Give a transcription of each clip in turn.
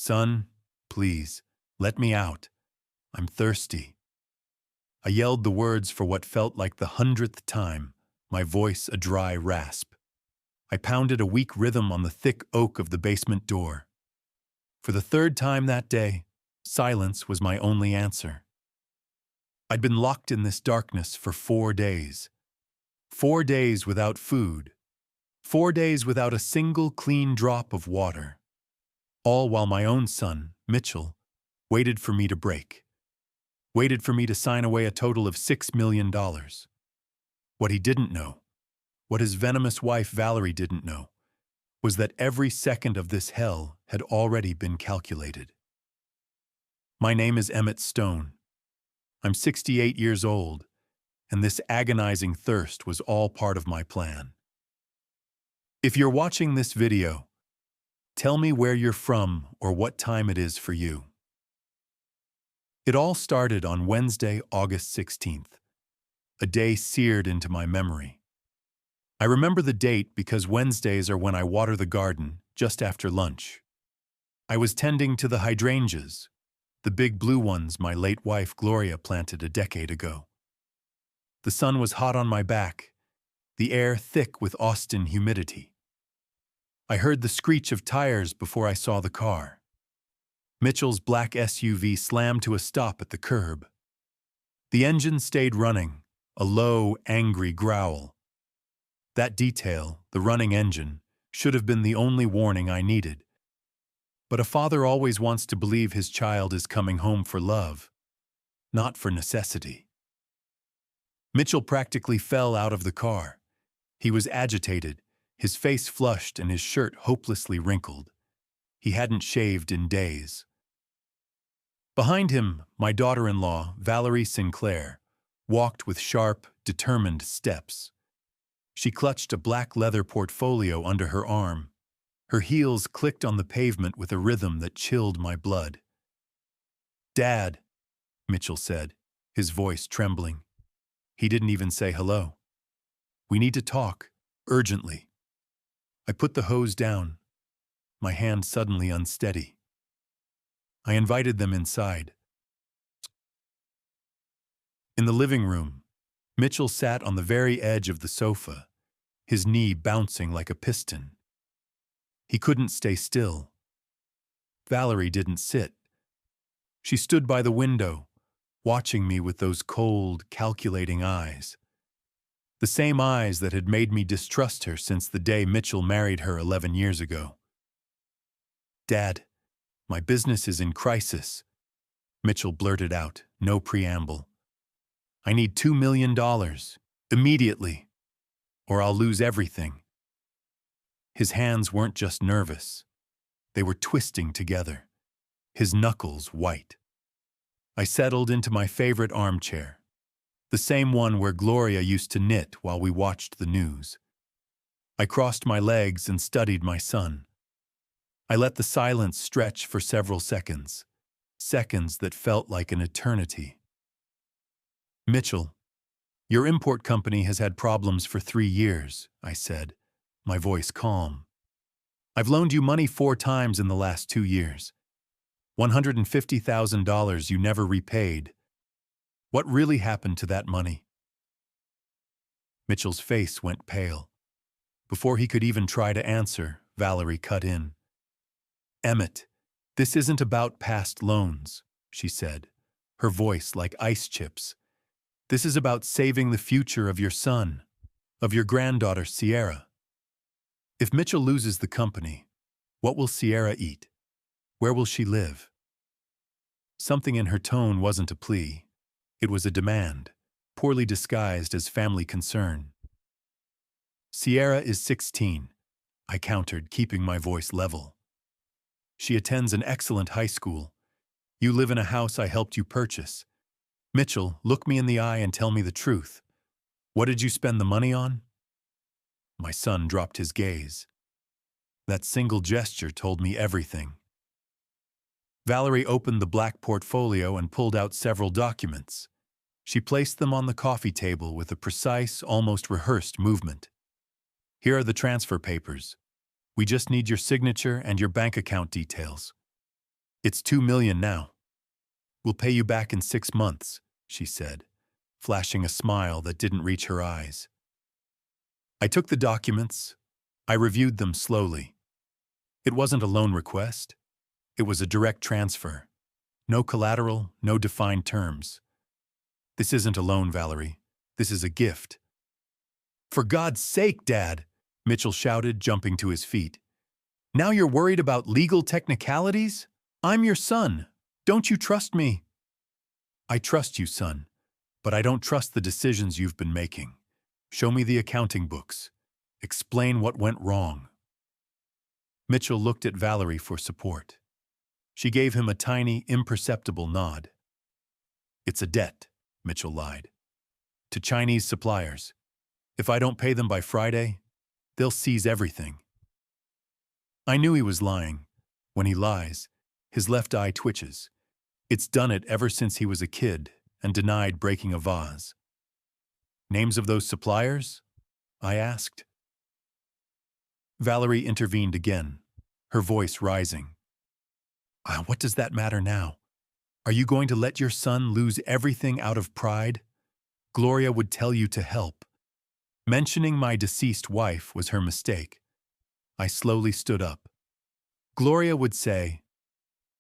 "Son, please, let me out. I'm thirsty." I yelled the words for what felt like the 100th time, my voice a dry rasp. I pounded a weak rhythm on the thick oak of the basement door. For the third time that day, silence was my only answer. I'd been locked in this darkness for 4 days. 4 days without food. 4 days without a single clean drop of water. All while my own son, Mitchell, waited for me to break. Waited for me to sign away a total of $6 million. What he didn't know, what his venomous wife Valerie didn't know, was that every second of this hell had already been calculated. My name is Emmett Stone. I'm 68 years old, and this agonizing thirst was all part of my plan. If you're watching this video, tell me where you're from or what time it is for you. It all started on Wednesday, August 16th, a day seared into my memory. I remember the date because Wednesdays are when I water the garden just after lunch. I was tending to the hydrangeas, the big blue ones my late wife Gloria planted a decade ago. The sun was hot on my back, the air thick with Austin humidity. I heard the screech of tires before I saw the car. Mitchell's black SUV slammed to a stop at the curb. The engine stayed running, a low, angry growl. That detail, the running engine, should have been the only warning I needed. But a father always wants to believe his child is coming home for love, not for necessity. Mitchell practically fell out of the car. He was agitated, his face flushed and his shirt hopelessly wrinkled. He hadn't shaved in days. Behind him, my daughter-in-law, Valerie Sinclair, walked with sharp, determined steps. She clutched a black leather portfolio under her arm. Her heels clicked on the pavement with a rhythm that chilled my blood. "Dad," Mitchell said, his voice trembling. He didn't even say hello. "We need to talk, urgently." I put the hose down, my hand suddenly unsteady. I invited them inside. In the living room, Mitchell sat on the very edge of the sofa, his knee bouncing like a piston. He couldn't stay still. Valerie didn't sit. She stood by the window, watching me with those cold, calculating eyes. The same eyes that had made me distrust her since the day Mitchell married her 11 years ago. "Dad, my business is in crisis," Mitchell blurted out, no preamble. "I need $2 million, immediately, or I'll lose everything." His hands weren't just nervous. They were twisting together, his knuckles white. I settled into my favorite armchair, the same one where Gloria used to knit while we watched the news. I crossed my legs and studied my son. I let the silence stretch for several seconds, seconds that felt like an eternity. "Mitchell, your import company has had problems for 3 years," I said, my voice calm. "I've loaned you money 4 times in the last 2 years. $150,000 you never repaid. What really happened to that money?" Mitchell's face went pale. Before he could even try to answer, Valerie cut in. "Emmett, this isn't about past loans," she said, her voice like ice chips. "This is about saving the future of your son, of your granddaughter Sierra. If Mitchell loses the company, what will Sierra eat? Where will she live?" Something in her tone wasn't a plea. It was a demand, poorly disguised as family concern. "Sierra is 16, I countered, keeping my voice level. "She attends an excellent high school. You live in a house I helped you purchase. Mitchell, look me in the eye and tell me the truth. What did you spend the money on?" My son dropped his gaze. That single gesture told me everything. Valerie opened the black portfolio and pulled out several documents. She placed them on the coffee table with a precise, almost rehearsed movement. "Here are the transfer papers. We just need your signature and your bank account details." It's 2 million now. We'll pay you back in 6 months, she said, flashing a smile that didn't reach her eyes. I took the documents. I reviewed them slowly. It wasn't a loan request. It was a direct transfer. No collateral, no defined terms. This isn't a loan, Valerie. This is a gift. For God's sake, Dad, Mitchell shouted, jumping to his feet. Now you're worried about legal technicalities? I'm your son. Don't you trust me? I trust you, son, but I don't trust the decisions you've been making. Show me the accounting books. Explain what went wrong. Mitchell looked at Valerie for support. She gave him a tiny, imperceptible nod. It's a debt, Mitchell lied. To Chinese suppliers. If I don't pay them by Friday, they'll seize everything. I knew he was lying. When he lies, his left eye twitches. It's done it ever since he was a kid and denied breaking a vase. Names of those suppliers? I asked. Valerie intervened again, her voice rising. What does that matter now? Are you going to let your son lose everything out of pride? Gloria would tell you to help. Mentioning my deceased wife was her mistake. I slowly stood up. Gloria would say,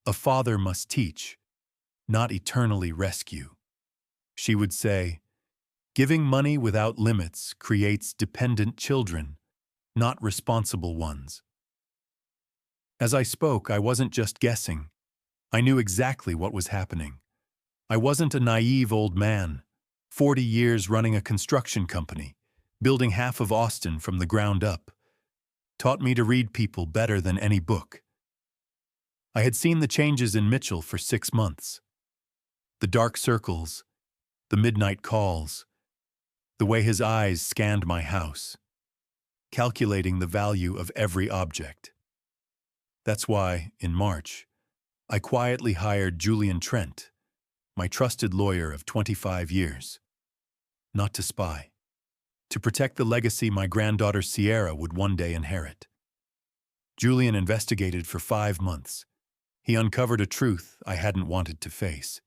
a father must teach, not eternally rescue. She would say, giving money without limits creates dependent children, not responsible ones. As I spoke, I wasn't just guessing. I knew exactly what was happening. I wasn't a naive old man, 40 years running a construction company, building half of Austin from the ground up. Taught me to read people better than any book. I had seen the changes in Mitchell for 6 months. The dark circles, the midnight calls, the way his eyes scanned my house, calculating the value of every object. That's why, in March, I quietly hired Julian Trent, my trusted lawyer of 25 years. Not to spy. To protect the legacy my granddaughter Sierra would one day inherit. Julian investigated for 5 months. He uncovered a truth I hadn't wanted to face.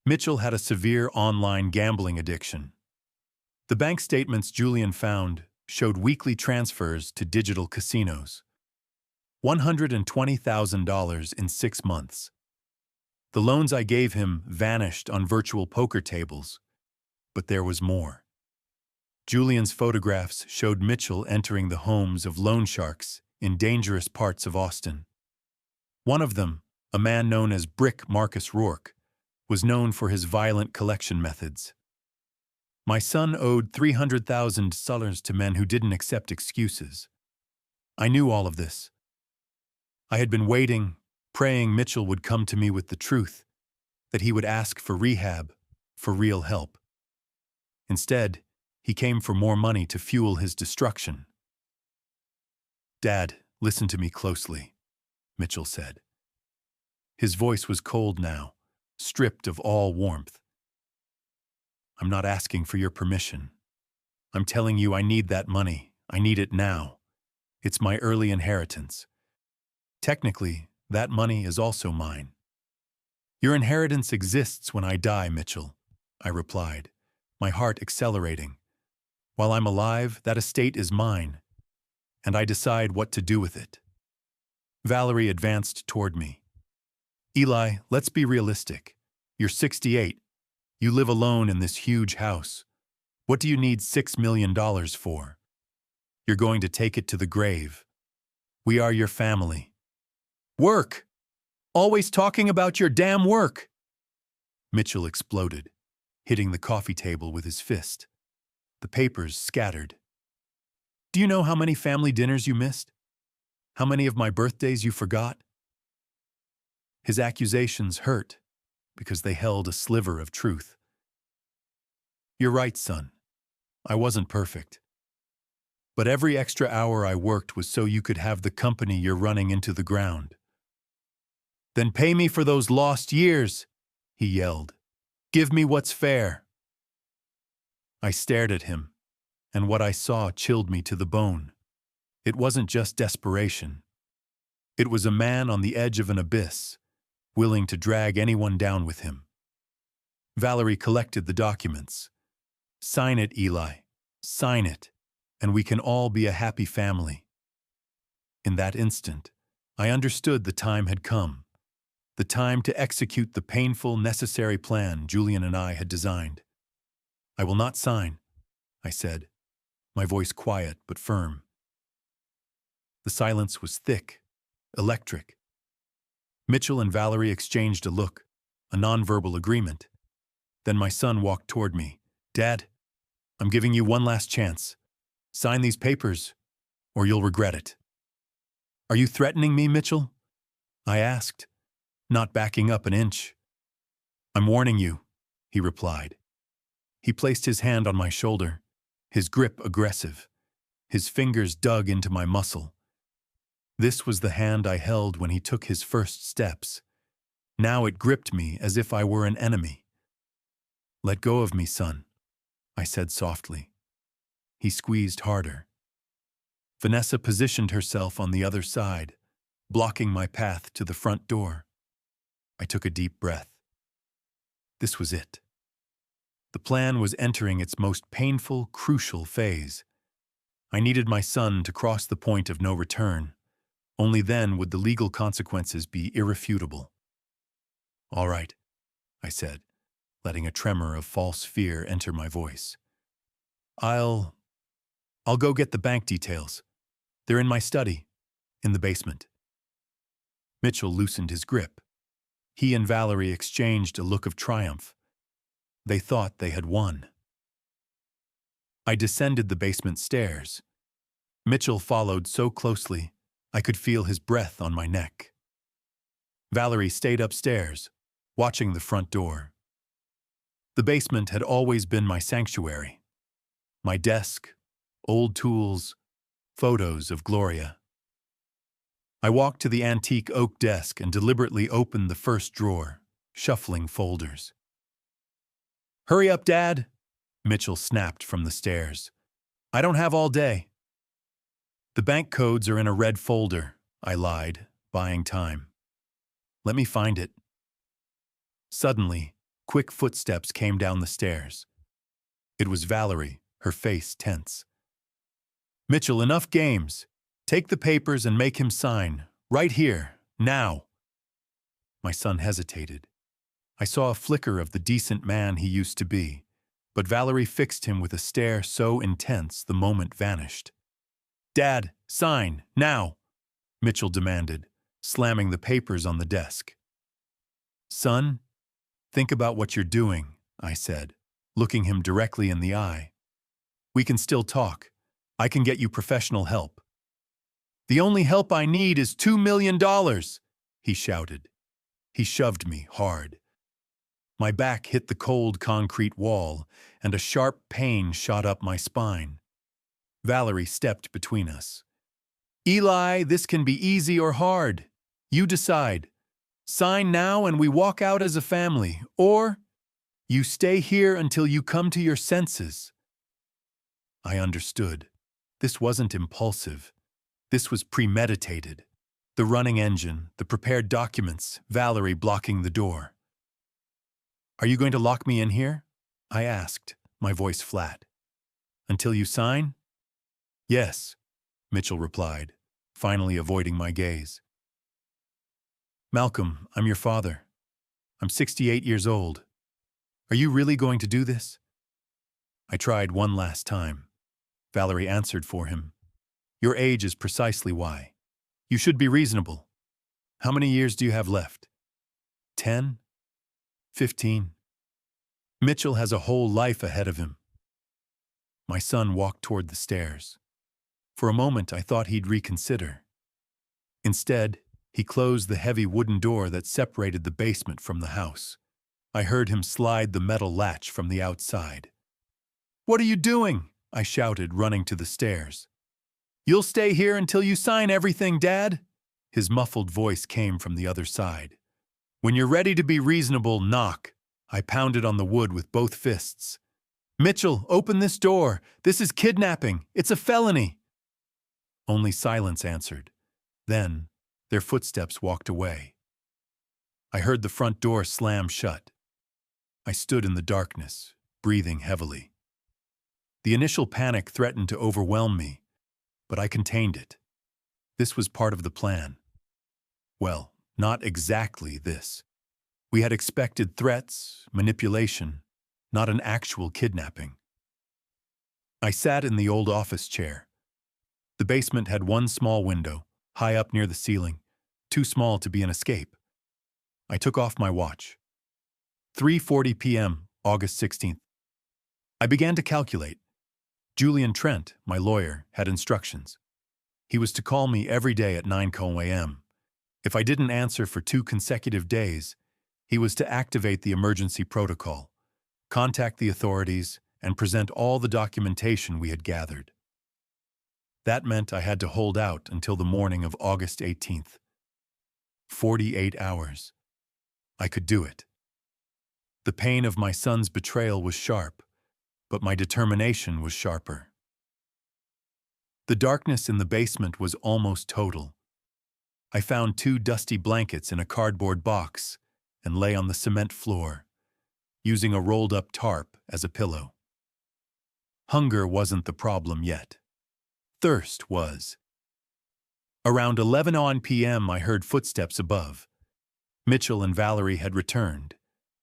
Mitchell had a severe online gambling addiction. The bank statements Julian found showed weekly transfers to digital casinos. $120,000 in 6 months. The loans I gave him vanished on virtual poker tables, but there was more. Julian's photographs showed Mitchell entering the homes of loan sharks in dangerous parts of Austin. One of them, a man known as Brick Marcus Rourke, was known for his violent collection methods. My son owed $300,000 to men who didn't accept excuses. I knew all of this. I had been waiting, praying Mitchell would come to me with the truth, that he would ask for rehab, for real help. Instead, he came for more money to fuel his destruction. Dad, listen to me closely, Mitchell said. His voice was cold now, stripped of all warmth. I'm not asking for your permission. I'm telling you I need that money. I need it now. It's my early inheritance. Technically, that money is also mine. Your inheritance exists when I die, Mitchell, I replied, my heart accelerating. While I'm alive, that estate is mine, and I decide what to do with it. Valerie advanced toward me. Eli, let's be realistic. You're 68. You live alone in this huge house. What do you need $6 million for? You're going to take it to the grave. We are your family. Work! Always talking about your damn work! Mitchell exploded, hitting the coffee table with his fist. The papers scattered. Do you know how many family dinners you missed? How many of my birthdays you forgot? His accusations hurt because they held a sliver of truth. You're right, son. I wasn't perfect. But every extra hour I worked was so you could have the company you're running into the ground. Then pay me for those lost years, he yelled. Give me what's fair. I stared at him, and what I saw chilled me to the bone. It wasn't just desperation. It was a man on the edge of an abyss, willing to drag anyone down with him. Valerie collected the documents. "Sign it, Eli. Sign it, and we can all be a happy family." In that instant, I understood the time had come. The time to execute the painful, necessary plan Julian and I had designed. "I will not sign," I said, my voice quiet but firm. The silence was thick, electric. Mitchell and Valerie exchanged a look, a nonverbal agreement. Then my son walked toward me. "Dad, I'm giving you one last chance. Sign these papers, or you'll regret it." "Are you threatening me, Mitchell?" I asked, not backing up an inch. "I'm warning you," he replied. He placed his hand on my shoulder, his grip aggressive. His fingers dug into my muscle. This was the hand I held when he took his first steps. Now it gripped me as if I were an enemy. "Let go of me, son," I said softly. He squeezed harder. Vanessa positioned herself on the other side, blocking my path to the front door. I took a deep breath. This was it. The plan was entering its most painful, crucial phase. I needed my son to cross the point of no return. Only then would the legal consequences be irrefutable. "All right," I said, letting a tremor of false fear enter my voice. I'll go get the bank details. They're in my study, in the basement." Mitchell loosened his grip. He and Valerie exchanged a look of triumph. They thought they had won. I descended the basement stairs. Mitchell followed so closely, I could feel his breath on my neck. Valerie stayed upstairs, watching the front door. The basement had always been my sanctuary. My desk, old tools, photos of Gloria. I walked to the antique oak desk and deliberately opened the first drawer, shuffling folders. "Hurry up, Dad," Mitchell snapped from the stairs. "I don't have all day." "The bank codes are in a red folder," I lied, buying time. "Let me find it." Suddenly, quick footsteps came down the stairs. It was Valerie, her face tense. "Mitchell, enough games. Take the papers and make him sign, right here, now." My son hesitated. I saw a flicker of the decent man he used to be, but Valerie fixed him with a stare so intense the moment vanished. "Dad, sign, now," Mitchell demanded, slamming the papers on the desk. "Son, think about what you're doing," I said, looking him directly in the eye. "We can still talk. I can get you professional help." "The only help I need is $2 million, he shouted. He shoved me hard. My back hit the cold concrete wall, and a sharp pain shot up my spine. Valerie stepped between us. "Eli, this can be easy or hard. You decide. Sign now and we walk out as a family, or you stay here until you come to your senses." I understood. This wasn't impulsive. This was premeditated. The running engine, the prepared documents, Valerie blocking the door. "Are you going to lock me in here?" I asked, my voice flat. "Until you sign?" "Yes," Mitchell replied, finally avoiding my gaze. "Malcolm, I'm your father. I'm 68 years old. Are you really going to do this?" I tried one last time. Valerie answered for him. "Your age is precisely why. You should be reasonable. How many years do you have left? 10? 15? Mitchell has a whole life ahead of him." My son walked toward the stairs. For a moment, I thought he'd reconsider. Instead, he closed the heavy wooden door that separated the basement from the house. I heard him slide the metal latch from the outside. "What are you doing?" I shouted, running to the stairs. "You'll stay here until you sign everything, Dad." His muffled voice came from the other side. "When you're ready to be reasonable, knock." I pounded on the wood with both fists. "Mitchell, open this door. This is kidnapping. It's a felony." Only silence answered. Then, their footsteps walked away. I heard the front door slam shut. I stood in the darkness, breathing heavily. The initial panic threatened to overwhelm me, but I contained it. This was part of the plan. Well, not exactly this. We had expected threats, manipulation, not an actual kidnapping. I sat in the old office chair. The basement had one small window, high up near the ceiling, too small to be an escape. I took off my watch. 3:40 p.m., August 16th. I began to calculate. Julian Trent, my lawyer, had instructions. He was to call me every day at 9 a.m. If I didn't answer for 2 consecutive days, he was to activate the emergency protocol, contact the authorities, and present all the documentation we had gathered. That meant I had to hold out until the morning of August 18th. 48 hours. I could do it. The pain of my son's betrayal was sharp, but my determination was sharper. The darkness in the basement was almost total. I found 2 dusty blankets in a cardboard box and lay on the cement floor, using a rolled-up tarp as a pillow. Hunger wasn't the problem yet. Thirst was. Around 11 p.m. I heard footsteps above. Mitchell and Valerie had returned.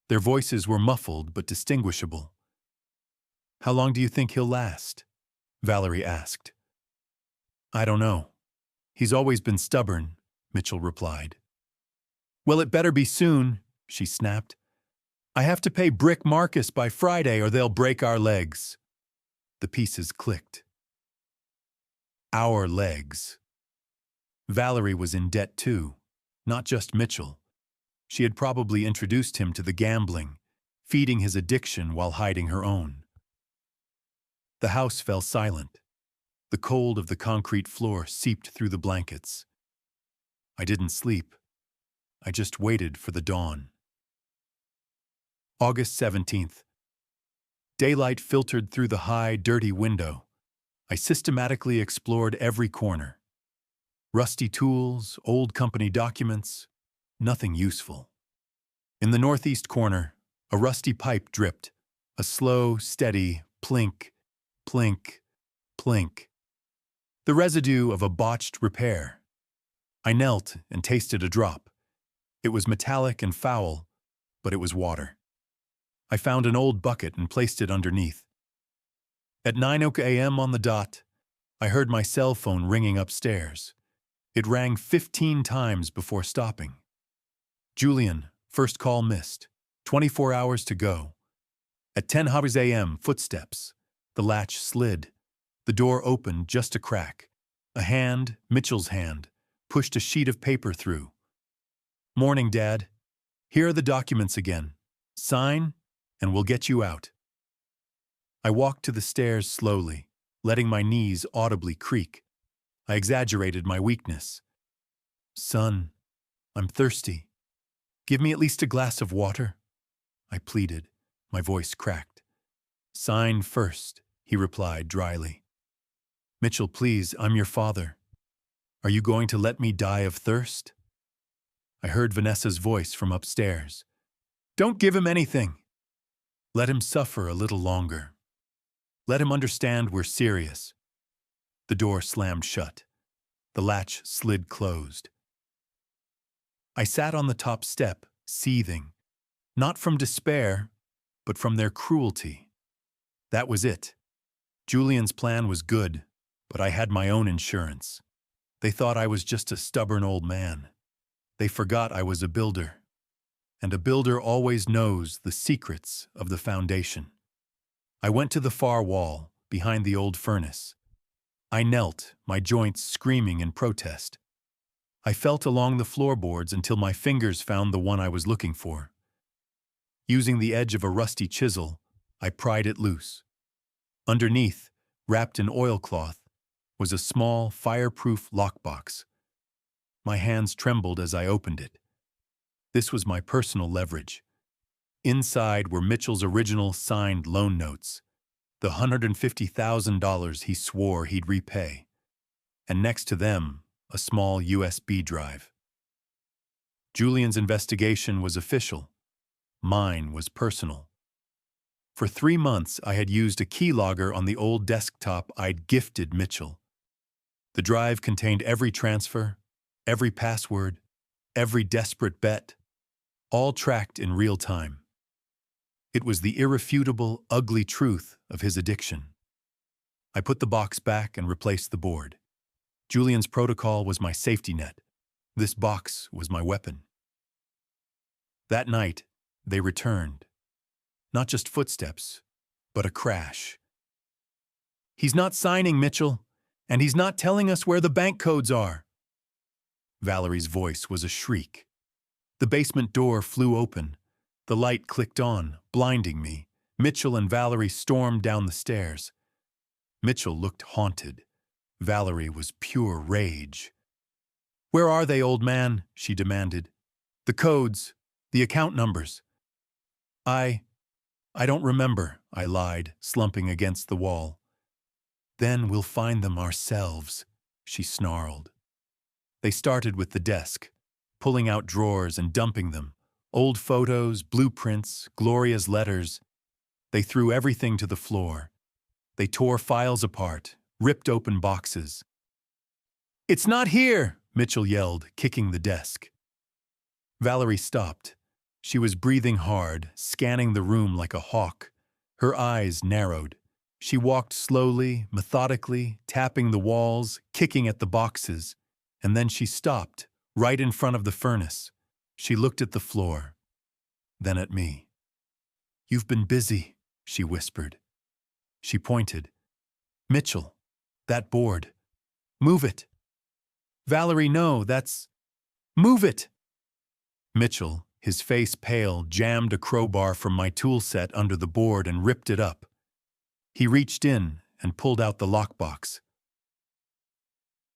Their voices were muffled but distinguishable. "How long do you think he'll last?" Valerie asked. "I don't know. He's always been stubborn," Mitchell replied. "Well, it better be soon," she snapped. "I have to pay Brick Marcus by Friday or they'll break our legs." The pieces clicked. Our legs. Valerie was in debt too, not just Mitchell. She had probably introduced him to the gambling, feeding his addiction while hiding her own. The house fell silent. The cold of the concrete floor seeped through the blankets. I didn't sleep. I just waited for the dawn. August 17th. Daylight filtered through the high, dirty window. I systematically explored every corner. Rusty tools, old company documents, nothing useful. In the northeast corner, a rusty pipe dripped, a slow, steady plink, plink, plink. The residue of a botched repair. I knelt and tasted a drop. It was metallic and foul, but it was water. I found an old bucket and placed it underneath. At 9 a.m. on the dot, I heard my cell phone ringing upstairs. It rang 15 times before stopping. "Julian, first call missed. 24 hours to go." At 10 a.m., footsteps. The latch slid. The door opened just a crack. A hand, Mitchell's hand, pushed a sheet of paper through. "Morning, Dad. Here are the documents again. Sign, and we'll get you out." I walked to the stairs slowly, letting my knees audibly creak. I exaggerated my weakness. "Son, I'm thirsty. Give me at least a glass of water," I pleaded, my voice cracked. "Sign first," he replied dryly. "Mitchell, please, I'm your father. Are you going to let me die of thirst?" I heard Vanessa's voice from upstairs. "Don't give him anything. Let him suffer a little longer. Let him understand we're serious." The door slammed shut. The latch slid closed. I sat on the top step, seething, not from despair, but from their cruelty. That was it. Julian's plan was good, but I had my own insurance. They thought I was just a stubborn old man. They forgot I was a builder. And a builder always knows the secrets of the foundation. I went to the far wall, behind the old furnace. I knelt, my joints screaming in protest. I felt along the floorboards until my fingers found the one I was looking for. Using the edge of a rusty chisel, I pried it loose. Underneath, wrapped in oilcloth, was a small, fireproof lockbox. My hands trembled as I opened it. This was my personal leverage. Inside were Mitchell's original signed loan notes, the $150,000 he swore he'd repay, and next to them, a small USB drive. Julian's investigation was official. Mine was personal. For 3 months, I had used a keylogger on the old desktop I'd gifted Mitchell. The drive contained every transfer, every password, every desperate bet, all tracked in real time. It was the irrefutable, ugly truth of his addiction. I put the box back and replaced the board. Julian's protocol was my safety net. This box was my weapon. That night, they returned. Not just footsteps, but a crash. "He's not signing, Mitchell, and he's not telling us where the bank codes are." Valerie's voice was a shriek. The basement door flew open. The light clicked on, blinding me. Mitchell and Valerie stormed down the stairs. Mitchell looked haunted. Valerie was pure rage. "Where are they, old man?" she demanded. "The codes, the account numbers." I don't remember," I lied, slumping against the wall. "Then we'll find them ourselves," she snarled. They started with the desk, pulling out drawers and dumping them. Old photos, blueprints, Gloria's letters. They threw everything to the floor. They tore files apart, ripped open boxes. "It's not here!" Mitchell yelled, kicking the desk. Valerie stopped. She was breathing hard, scanning the room like a hawk. Her eyes narrowed. She walked slowly, methodically, tapping the walls, kicking at the boxes. And then she stopped, right in front of the furnace. She looked at the floor, then at me. "You've been busy," she whispered. She pointed. "Mitchell, that board. Move it." "Valerie, no, that's... Move it!" Mitchell, his face pale, jammed a crowbar from my tool set under the board and ripped it up. He reached in and pulled out the lockbox.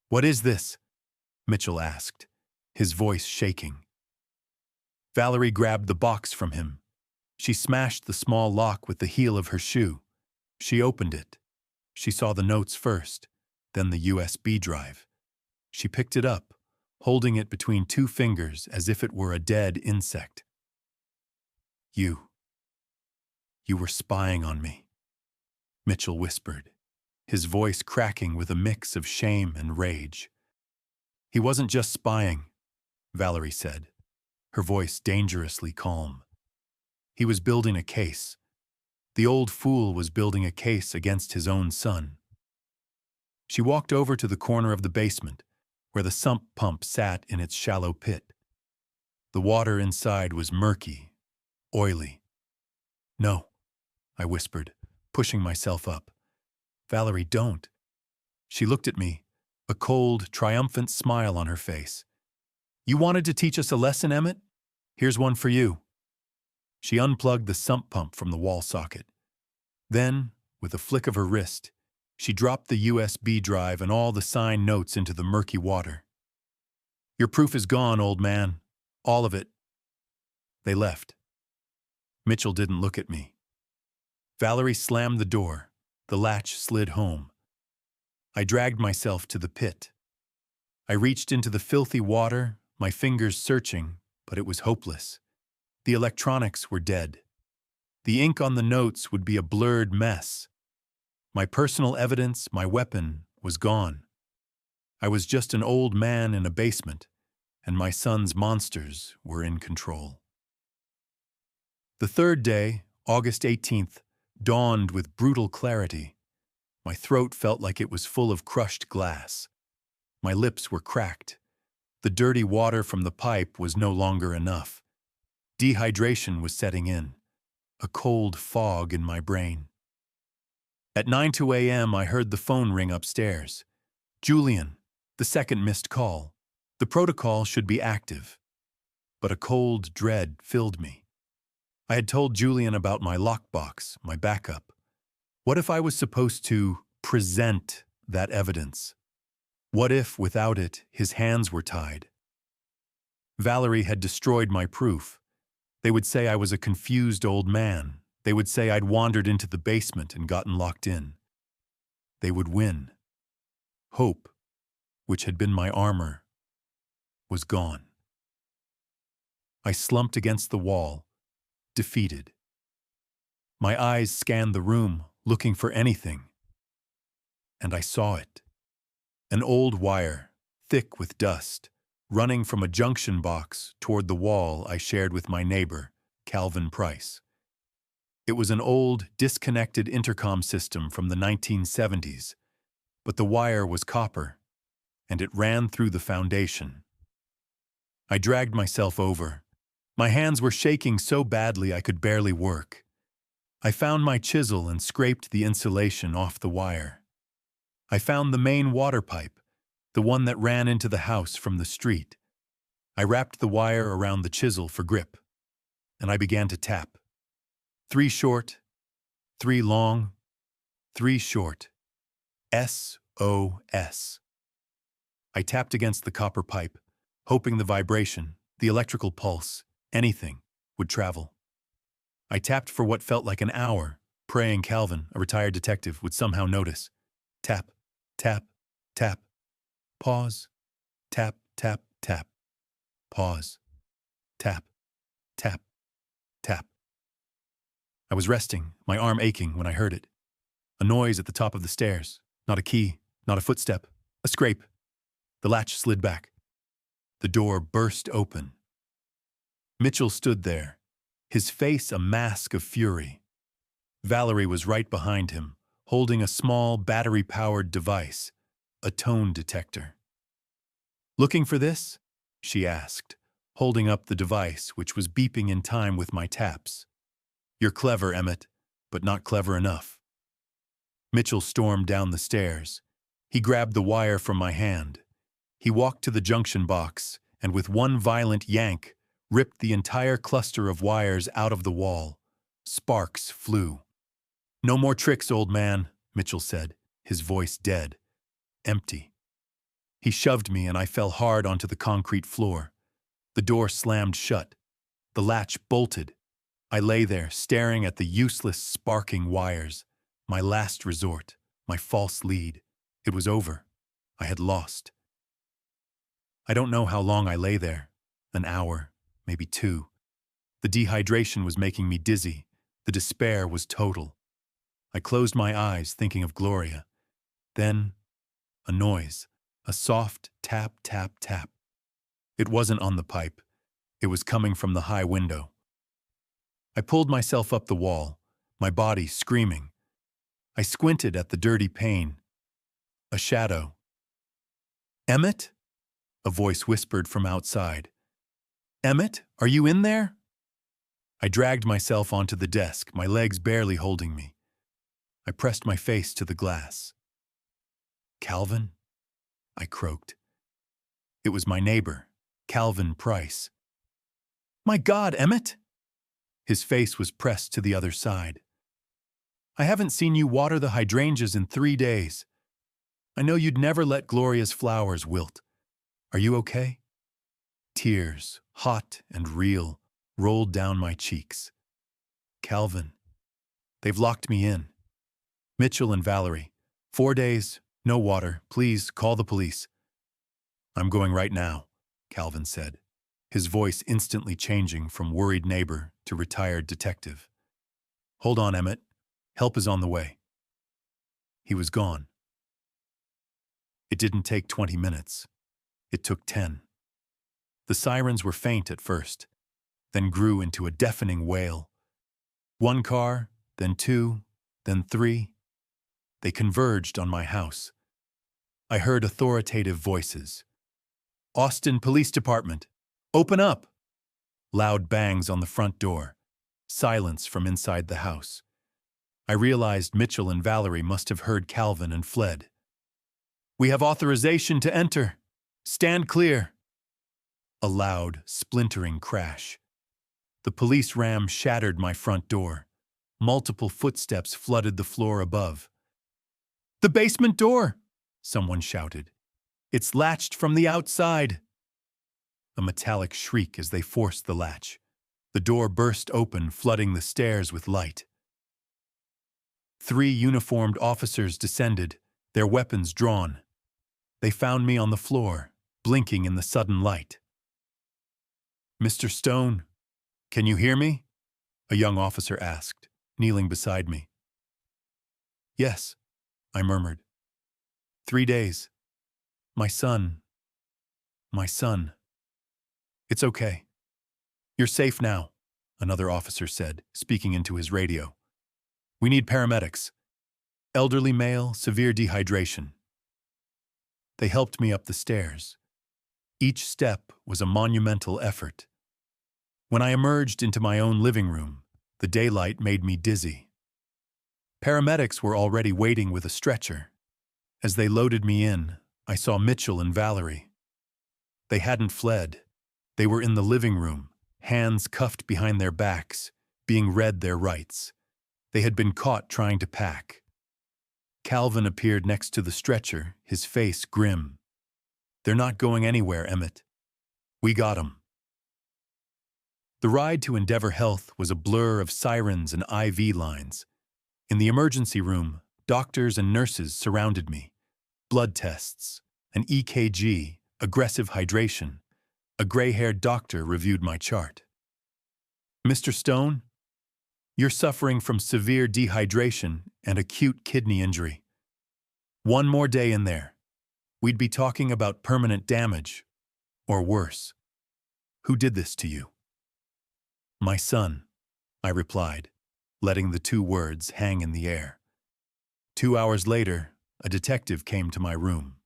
"What is this?" Mitchell asked, his voice shaking. Valerie grabbed the box from him. She smashed the small lock with the heel of her shoe. She opened it. She saw the notes first, then the USB drive. She picked it up, holding it between two fingers as if it were a dead insect. You were spying on me," Mitchell whispered, his voice cracking with a mix of shame and rage. "He wasn't just spying," Valerie said, her voice dangerously calm. "He was building a case. The old fool was building a case against his own son." She walked over to the corner of the basement, where the sump pump sat in its shallow pit. The water inside was murky, oily. "No," I whispered, pushing myself up. "Valerie, don't." She looked at me, a cold, triumphant smile on her face. "You wanted to teach us a lesson, Emmett? Here's one for you." She unplugged the sump pump from the wall socket. Then, with a flick of her wrist, she dropped the USB drive and all the signed notes into the murky water. "Your proof is gone, old man. All of it." They left. Mitchell didn't look at me. Valerie slammed the door. The latch slid home. I dragged myself to the pit. I reached into the filthy water, my fingers searching, but it was hopeless. The electronics were dead. The ink on the notes would be a blurred mess. My personal evidence, my weapon, was gone. I was just an old man in a basement, and my son's monsters were in control. The third day, August 18th, dawned with brutal clarity. My throat felt like it was full of crushed glass. My lips were cracked. The dirty water from the pipe was no longer enough. Dehydration was setting in, a cold fog in my brain. At 9:02 a.m., I heard the phone ring upstairs. "Julian, the second missed call. The protocol should be active." But a cold dread filled me. I had told Julian about my lockbox, my backup. What if I was supposed to present that evidence? What if, without it, his hands were tied? Valerie had destroyed my proof. They would say I was a confused old man. They would say I'd wandered into the basement and gotten locked in. They would win. Hope, which had been my armor, was gone. I slumped against the wall, defeated. My eyes scanned the room, looking for anything. And I saw it. An old wire, thick with dust, running from a junction box toward the wall I shared with my neighbor, Calvin Price. It was an old, disconnected intercom system from the 1970s, but the wire was copper, and it ran through the foundation. I dragged myself over. My hands were shaking so badly I could barely work. I found my chisel and scraped the insulation off the wire. I found the main water pipe, the one that ran into the house from the street. I wrapped the wire around the chisel for grip, and I began to tap. 3 short, 3 long, 3 short. SOS. I tapped against the copper pipe, hoping the vibration, the electrical pulse, anything, would travel. I tapped for what felt like an hour, praying Calvin, a retired detective, would somehow notice. Tap, tap, tap. Pause. Tap, tap, tap. Pause. Tap, tap, tap. I was resting, my arm aching, when I heard it. A noise at the top of the stairs. Not a key, not a footstep, a scrape. The latch slid back. The door burst open. Mitchell stood there, his face a mask of fury. Valerie was right behind him, holding a small battery-powered device, a tone detector. "Looking for this?" she asked, holding up the device which was beeping in time with my taps. "You're clever, Emmett, but not clever enough." Mitchell stormed down the stairs. He grabbed the wire from my hand. He walked to the junction box and with one violent yank, ripped the entire cluster of wires out of the wall. Sparks flew. "No more tricks, old man," Mitchell said, his voice dead, empty. He shoved me and I fell hard onto the concrete floor. The door slammed shut. The latch bolted. I lay there, staring at the useless, sparking wires. My last resort, my false lead. It was over. I had lost. I don't know how long I lay there. An hour, maybe 2. The dehydration was making me dizzy. The despair was total. I closed my eyes, thinking of Gloria. Then, a noise, a soft tap, tap, tap. It wasn't on the pipe. It was coming from the high window. I pulled myself up the wall, my body screaming. I squinted at the dirty pane. A shadow. "Emmett?" a voice whispered from outside. "Emmett, are you in there?" I dragged myself onto the desk, my legs barely holding me. I pressed my face to the glass. "Calvin?" I croaked. It was my neighbor, Calvin Price. "My God, Emmett!" His face was pressed to the other side. "I haven't seen you water the hydrangeas in 3 days. I know you'd never let Gloria's flowers wilt. Are you okay?" Tears, hot and real, rolled down my cheeks. "Calvin, they've locked me in. Mitchell and Valerie. 4 days, no water. Please call the police." "I'm going right now," Calvin said, his voice instantly changing from worried neighbor to retired detective. "Hold on, Emmett. Help is on the way." He was gone. It didn't take 20 minutes. It took 10. The sirens were faint at first, then grew into a deafening wail. 1 car, then 2, then 3. They converged on my house. I heard authoritative voices. "Austin Police Department, open up!" Loud bangs on the front door. Silence from inside the house. I realized Mitchell and Valerie must have heard Calvin and fled. "We have authorization to enter. Stand clear." A loud, splintering crash. The police ram shattered my front door. Multiple footsteps flooded the floor above. "The basement door!" someone shouted. "It's latched from the outside." A metallic shriek as they forced the latch. The door burst open, flooding the stairs with light. 3 uniformed officers descended, their weapons drawn. They found me on the floor, blinking in the sudden light. Mr. Stone, can you hear me? A young officer asked, kneeling beside me. Yes, I murmured. 3 days. My son. My son. It's okay. You're safe now, another officer said, speaking into his radio. We need paramedics. Elderly male, severe dehydration. They helped me up the stairs. Each step was a monumental effort. When I emerged into my own living room, the daylight made me dizzy. Paramedics were already waiting with a stretcher. As they loaded me in, I saw Mitchell and Valerie. They hadn't fled. They were in the living room, hands cuffed behind their backs, being read their rights. They had been caught trying to pack. Calvin appeared next to the stretcher, his face grim. They're not going anywhere, Emmett. We got 'em. The ride to Endeavor Health was a blur of sirens and IV lines. In the emergency room, doctors and nurses surrounded me. Blood tests, an EKG, aggressive hydration. A gray-haired doctor reviewed my chart. Mr. Stone, you're suffering from severe dehydration and acute kidney injury. 1 more day in there. We'd be talking about permanent damage, or worse. Who did this to you? My son, I replied, letting the 2 words hang in the air. 2 hours later, a detective came to my room.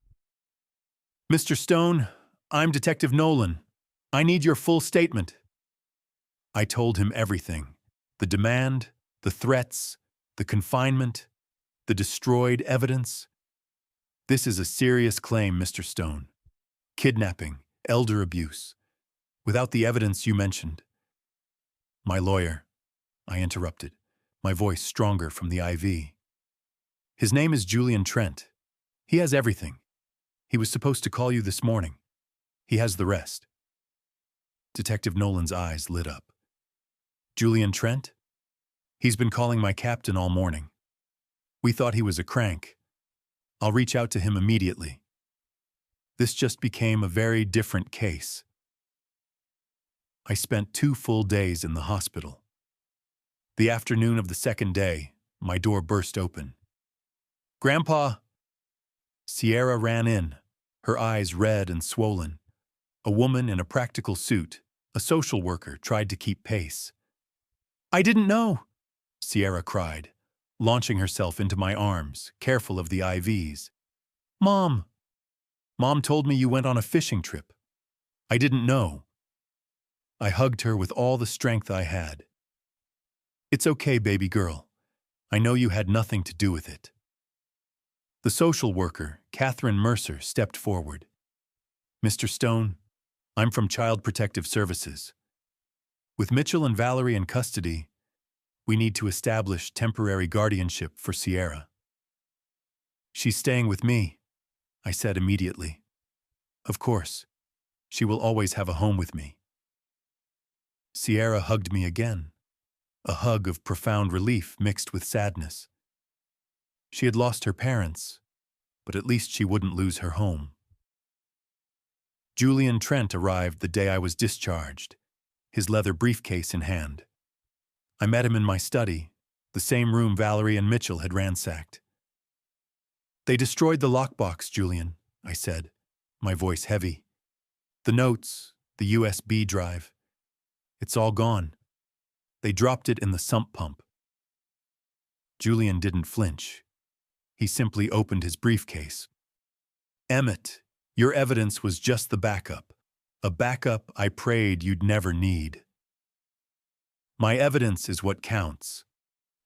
Mr. Stone, I'm Detective Nolan. I need your full statement. I told him everything. The demand, the threats, the confinement, the destroyed evidence. This is a serious claim, Mr. Stone. Kidnapping, elder abuse. Without the evidence you mentioned. My lawyer, I interrupted, my voice stronger from the IV. His name is Julian Trent. He has everything. He was supposed to call you this morning. He has the rest. Detective Nolan's eyes lit up. Julian Trent? He's been calling my captain all morning. We thought he was a crank. I'll reach out to him immediately. This just became a very different case. I spent 2 full days in the hospital. The afternoon of the 2nd day, my door burst open. Grandpa! Sierra ran in, her eyes red and swollen. A woman in a practical suit, a social worker, tried to keep pace. I didn't know, Sierra cried, launching herself into my arms, careful of the IVs. Mom! Mom told me you went on a fishing trip. I didn't know. I hugged her with all the strength I had. It's okay, baby girl. I know you had nothing to do with it. The social worker, Catherine Mercer, stepped forward. Mr. Stone, I'm from Child Protective Services. With Mitchell and Valerie in custody, we need to establish temporary guardianship for Sierra. She's staying with me, I said immediately. Of course, she will always have a home with me. Sierra hugged me again, a hug of profound relief mixed with sadness. She had lost her parents, but at least she wouldn't lose her home. Julian Trent arrived the day I was discharged, his leather briefcase in hand. I met him in my study, the same room Valerie and Mitchell had ransacked. They destroyed the lockbox, Julian, I said, my voice heavy. The notes, the USB drive. It's all gone. They dropped it in the sump pump. Julian didn't flinch. He simply opened his briefcase. Emmett, your evidence was just the backup. A backup I prayed you'd never need. My evidence is what counts.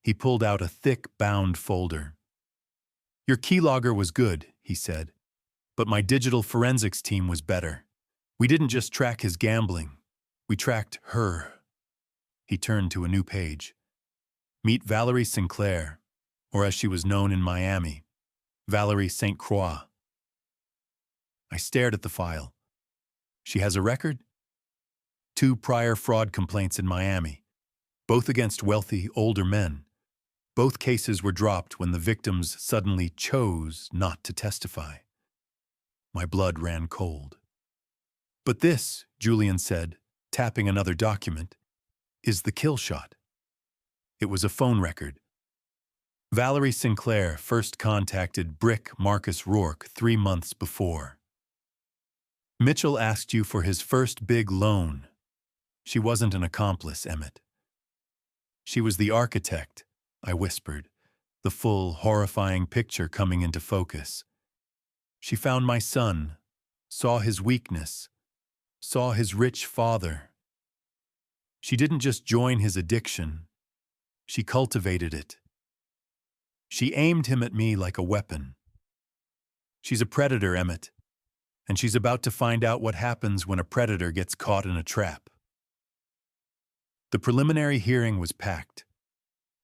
He pulled out a thick, bound folder. Your keylogger was good, he said, but my digital forensics team was better. We didn't just track his gambling. We tracked her. He turned to a new page. Meet Valerie Sinclair, or as she was known in Miami, Valerie St. Croix. I stared at the file. She has a record? 2 prior fraud complaints in Miami, both against wealthy, older men. Both cases were dropped when the victims suddenly chose not to testify. My blood ran cold. But this, Julian said, tapping another document, is the kill shot. It was a phone record. Valerie Sinclair first contacted Brick Marcus Rourke 3 months before. Mitchell asked you for his first big loan. She wasn't an accomplice, Emmett. She was the architect, I whispered, the full, horrifying picture coming into focus. She found my son, saw his weakness, saw his rich father. She didn't just join his addiction, she cultivated it. She aimed him at me like a weapon. She's a predator, Emmett, and she's about to find out what happens when a predator gets caught in a trap. The preliminary hearing was packed.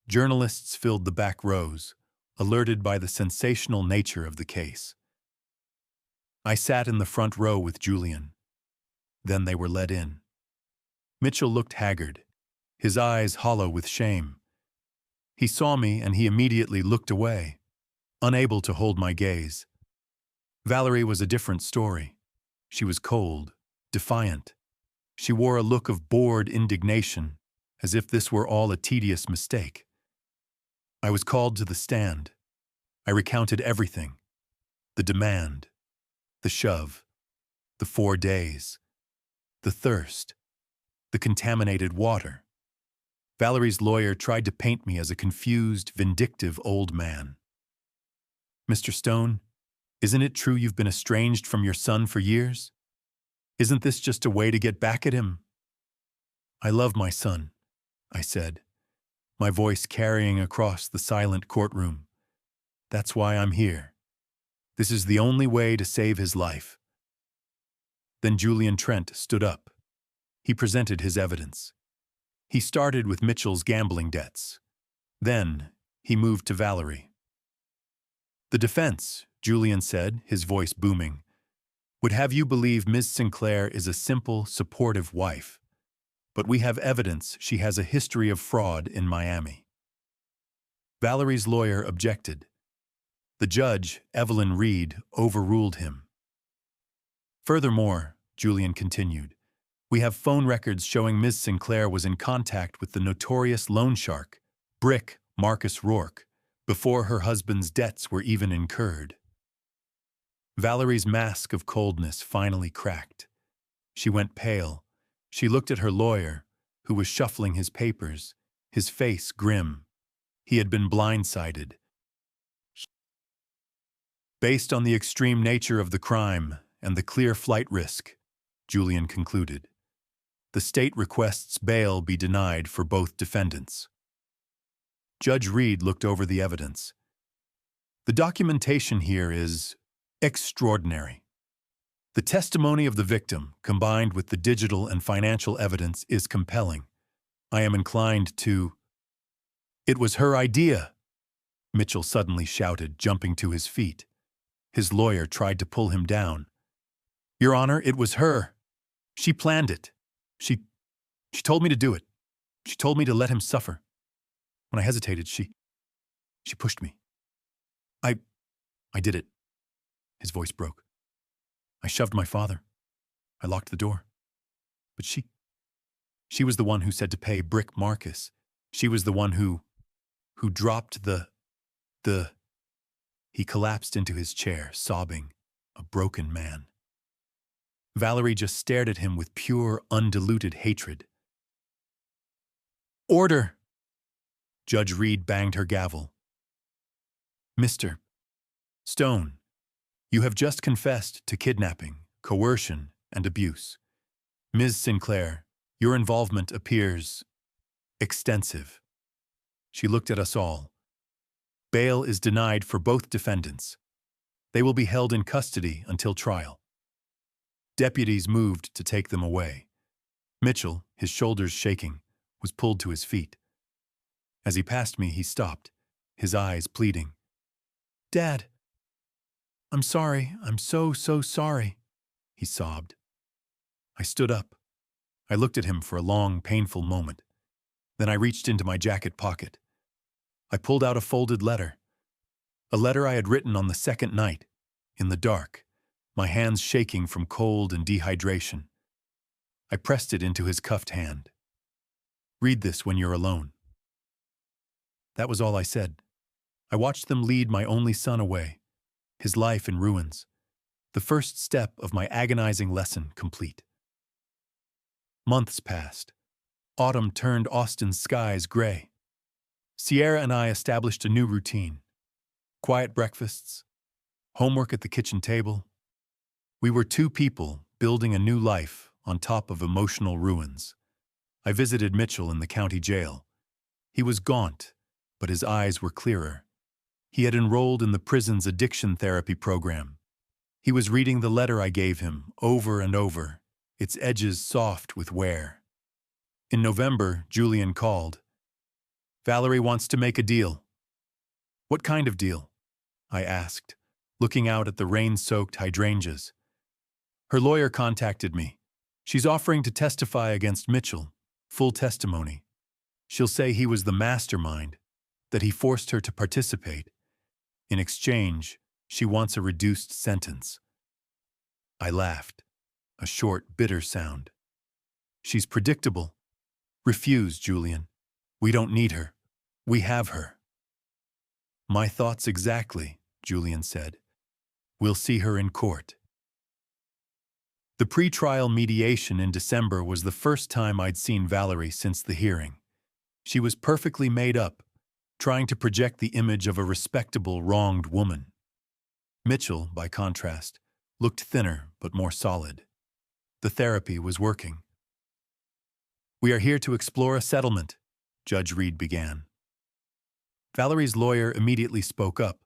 Journalists filled the back rows, alerted by the sensational nature of the case. I sat in the front row with Julian. Then they were let in. Mitchell looked haggard, his eyes hollow with shame. He saw me and he immediately looked away, unable to hold my gaze. Valerie was a different story. She was cold, defiant. She wore a look of bored indignation, as if this were all a tedious mistake. I was called to the stand. I recounted everything. The demand, the shove, the 4 days, the thirst, the contaminated water. Valerie's lawyer tried to paint me as a confused, vindictive old man. Mr. Stone, isn't it true you've been estranged from your son for years? Isn't this just a way to get back at him? I love my son, I said, my voice carrying across the silent courtroom. That's why I'm here. This is the only way to save his life. Then Julian Trent stood up. He presented his evidence. He started with Mitchell's gambling debts. Then he moved to Valerie. The defense, Julian said, his voice booming, would have you believe Ms. Sinclair is a simple, supportive wife. But we have evidence she has a history of fraud in Miami. Valerie's lawyer objected. The judge, Evelyn Reed, overruled him. Furthermore, Julian continued, we have phone records showing Ms. Sinclair was in contact with the notorious loan shark, Brick Marcus Rourke, before her husband's debts were even incurred. Valerie's mask of coldness finally cracked. She went pale. She looked at her lawyer, who was shuffling his papers, his face grim. He had been blindsided. Based on the extreme nature of the crime and the clear flight risk, Julian concluded, the state requests bail be denied for both defendants. Judge Reed looked over the evidence. The documentation here is extraordinary. The testimony of the victim, combined with the digital and financial evidence, is compelling. I am inclined to... It was her idea, Mitchell suddenly shouted, jumping to his feet. His lawyer tried to pull him down. Your Honor, it was her. She planned it. She told me to do it. She told me to let him suffer. When I hesitated, she pushed me. I did it. His voice broke. I shoved my father. I locked the door. But she was the one who said to pay Brick Marcus. She was the one who dropped the... He collapsed into his chair, sobbing, a broken man. Valerie just stared at him with pure, undiluted hatred. Order! Judge Reed banged her gavel. Mr. Stone, you have just confessed to kidnapping, coercion, and abuse. Ms. Sinclair, your involvement appears extensive. She looked at us all. Bail is denied for both defendants. They will be held in custody until trial. Deputies moved to take them away. Mitchell, his shoulders shaking, was pulled to his feet. As he passed me, he stopped, his eyes pleading. Dad, I'm sorry. I'm so sorry, he sobbed. I stood up. I looked at him for a long, painful moment. Then I reached into my jacket pocket. I pulled out a folded letter. A letter I had written on the second night, in the dark, my hands shaking from cold and dehydration. I pressed it into his cuffed hand. "Read this when you're alone." That was all I said. I watched them lead my only son away, his life in ruins, the first step of my agonizing lesson complete. Months passed. Autumn turned Austin's skies gray. Sierra and I established a new routine. Quiet breakfasts, homework at the kitchen table. We were two people building a new life on top of emotional ruins. I visited Mitchell in the county jail. He was gaunt, but his eyes were clearer. He had enrolled in the prison's addiction therapy program. He was reading the letter I gave him over and over, its edges soft with wear. In November, Julian called. "Valerie wants to make a deal." "What kind of deal?" I asked, looking out at the rain-soaked hydrangeas. "Her lawyer contacted me. She's offering to testify against Mitchell, full testimony. She'll say he was the mastermind, that he forced her to participate. In exchange, she wants a reduced sentence." I laughed, a short, bitter sound. "She's predictable." "Refuse, Julian. We don't need her. We have her." "My thoughts exactly," Julian said. "We'll see her in court." The pre-trial mediation in December was the first time I'd seen Valerie since the hearing. She was perfectly made up, trying to project the image of a respectable, wronged woman. Mitchell, by contrast, looked thinner but more solid. The therapy was working. "We are here to explore a settlement," Judge Reed began. Valerie's lawyer immediately spoke up,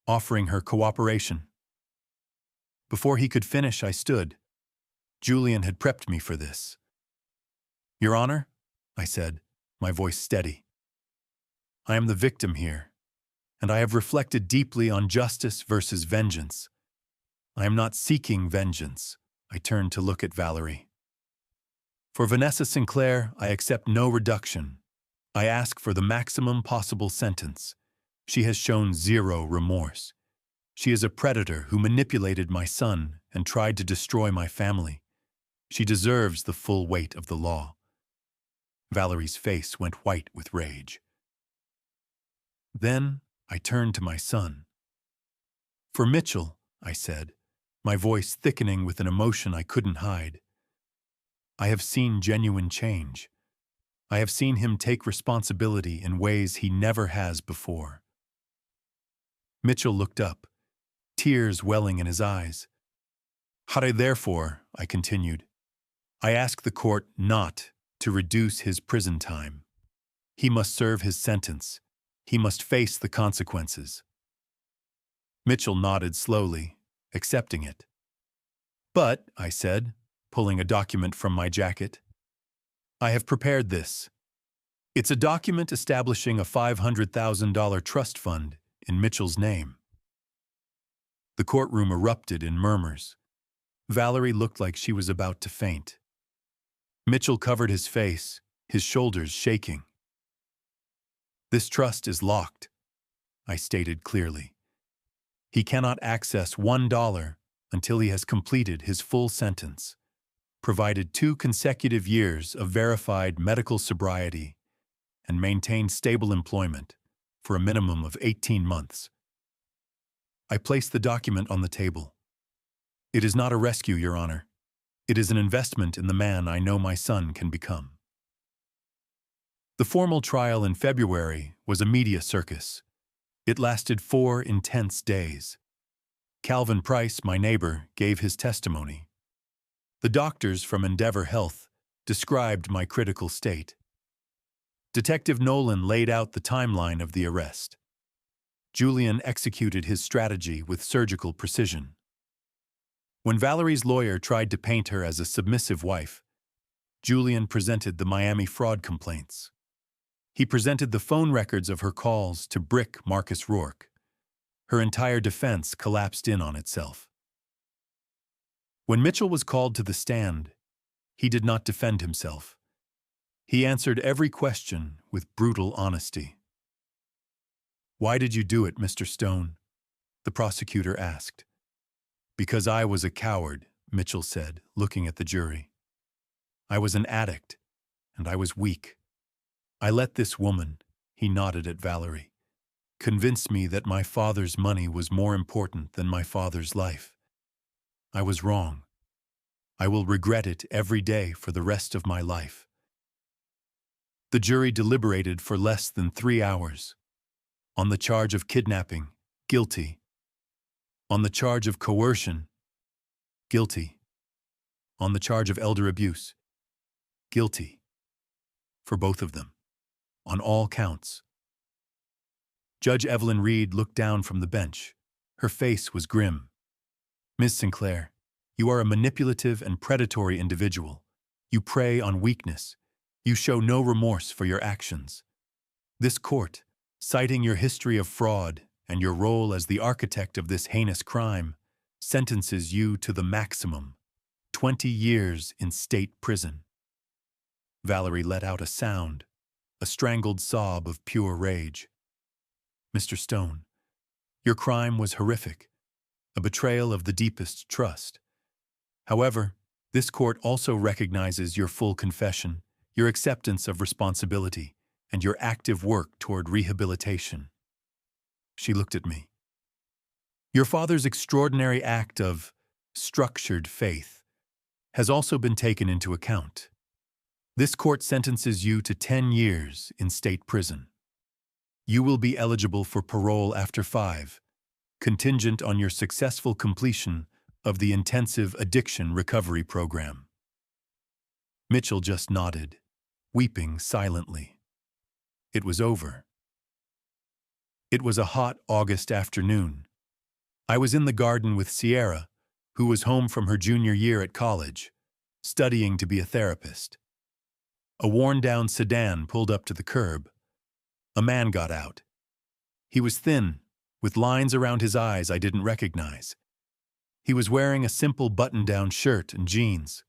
offering her cooperation. Before he could finish, I stood. Julian had prepped me for this. "Your Honor," I said, my voice steady. "I am the victim here, and I have reflected deeply on justice versus vengeance. I am not seeking vengeance." I turned to look at Valerie. "For Vanessa Sinclair, I accept no reduction. I ask for the maximum possible sentence. She has shown zero remorse. She is a predator who manipulated my son and tried to destroy my family. She deserves the full weight of the law." Valerie's face went white with rage. Then I turned to my son. "For Mitchell," I said, my voice thickening with an emotion I couldn't hide. "I have seen genuine change. I have seen him take responsibility in ways he never has before." Mitchell looked up, tears welling in his eyes. Therefore," I continued, "I ask the court not to reduce his prison time. He must serve his sentence. He must face the consequences." Mitchell nodded slowly, accepting it. "But," I said, pulling a document from my jacket, "I have prepared this. It's a document establishing a $500,000 trust fund in Mitchell's name." The courtroom erupted in murmurs. Valerie looked like she was about to faint. Mitchell covered his face, his shoulders shaking. "This trust is locked," I stated clearly. "He cannot access $1 until he has completed his full sentence, provided 2 consecutive years of verified medical sobriety, and maintained stable employment for a minimum of 18 months. I placed the document on the table. "It is not a rescue, Your Honor. It is an investment in the man I know my son can become." The formal trial in February was a media circus. It lasted 4 intense days. Calvin Price, my neighbor, gave his testimony. The doctors from Endeavor Health described my critical state. Detective Nolan laid out the timeline of the arrest. Julian executed his strategy with surgical precision. When Valerie's lawyer tried to paint her as a submissive wife, Julian presented the Miami fraud complaints. He presented the phone records of her calls to Brick Marcus Rourke. Her entire defense collapsed in on itself. When Mitchell was called to the stand, he did not defend himself. He answered every question with brutal honesty. "Why did you do it, Mr. Stone?" the prosecutor asked. "Because I was a coward," Mitchell said, looking at the jury. I was an addict, and I was weak. I let this woman, he nodded at Valerie, convince me that my father's money was more important than my father's life. I was wrong. I will regret it every day for the rest of my life. The jury deliberated for less than 3 hours. On the charge of kidnapping, guilty. On the charge of coercion, guilty. On the charge of elder abuse, guilty. For both of them. On all counts. Judge Evelyn Reed looked down from the bench. Her face was grim. Ms. Sinclair, you are a manipulative and predatory individual. You prey on weakness. You show no remorse for your actions. This court, citing your history of fraud and your role as the architect of this heinous crime, sentences you to the maximum, 20 years in state prison. Valerie let out a sound, a strangled sob of pure rage. Mr. Stone, your crime was horrific, a betrayal of the deepest trust. However, this court also recognizes your full confession, your acceptance of responsibility, and your active work toward rehabilitation. She looked at me. Your father's extraordinary act of structured faith has also been taken into account. This court sentences you to 10 years in state prison. You will be eligible for parole after 5, contingent on your successful completion of the intensive addiction recovery program. Mitchell just nodded, weeping silently. It was over. It was a hot August afternoon. I was in the garden with Sierra, who was home from her junior year at college, studying to be a therapist. A worn-down sedan pulled up to the curb. A man got out. He was thin, with lines around his eyes I didn't recognize. He was wearing a simple button-down shirt and jeans.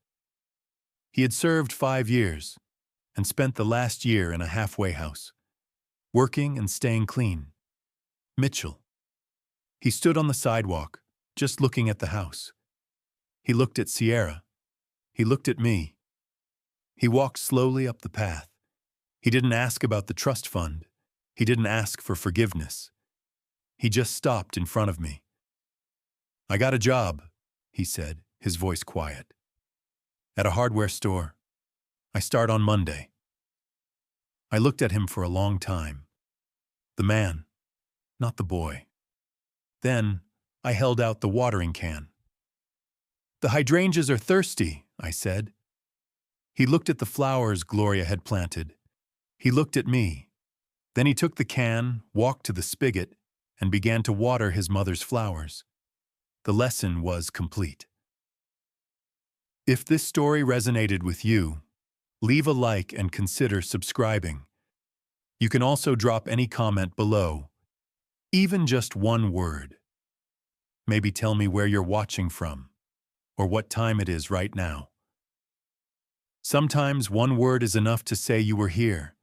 He had served 5 years and spent the last year in a halfway house, working and staying clean. Mitchell. He stood on the sidewalk, just looking at the house. He looked at Sierra. He looked at me. He walked slowly up the path. He didn't ask about the trust fund. He didn't ask for forgiveness. He just stopped in front of me. I got a job, he said, his voice quiet. At a hardware store. I start on Monday. I looked at him for a long time. The man, not the boy. Then I held out the watering can. The hydrangeas are thirsty, I said. He looked at the flowers Gloria had planted. He looked at me. Then he took the can, walked to the spigot, and began to water his mother's flowers. The lesson was complete. If this story resonated with you, leave a like and consider subscribing. You can also drop any comment below, even just one word. Maybe tell me where you're watching from, or what time it is right now. Sometimes one word is enough to say you were here.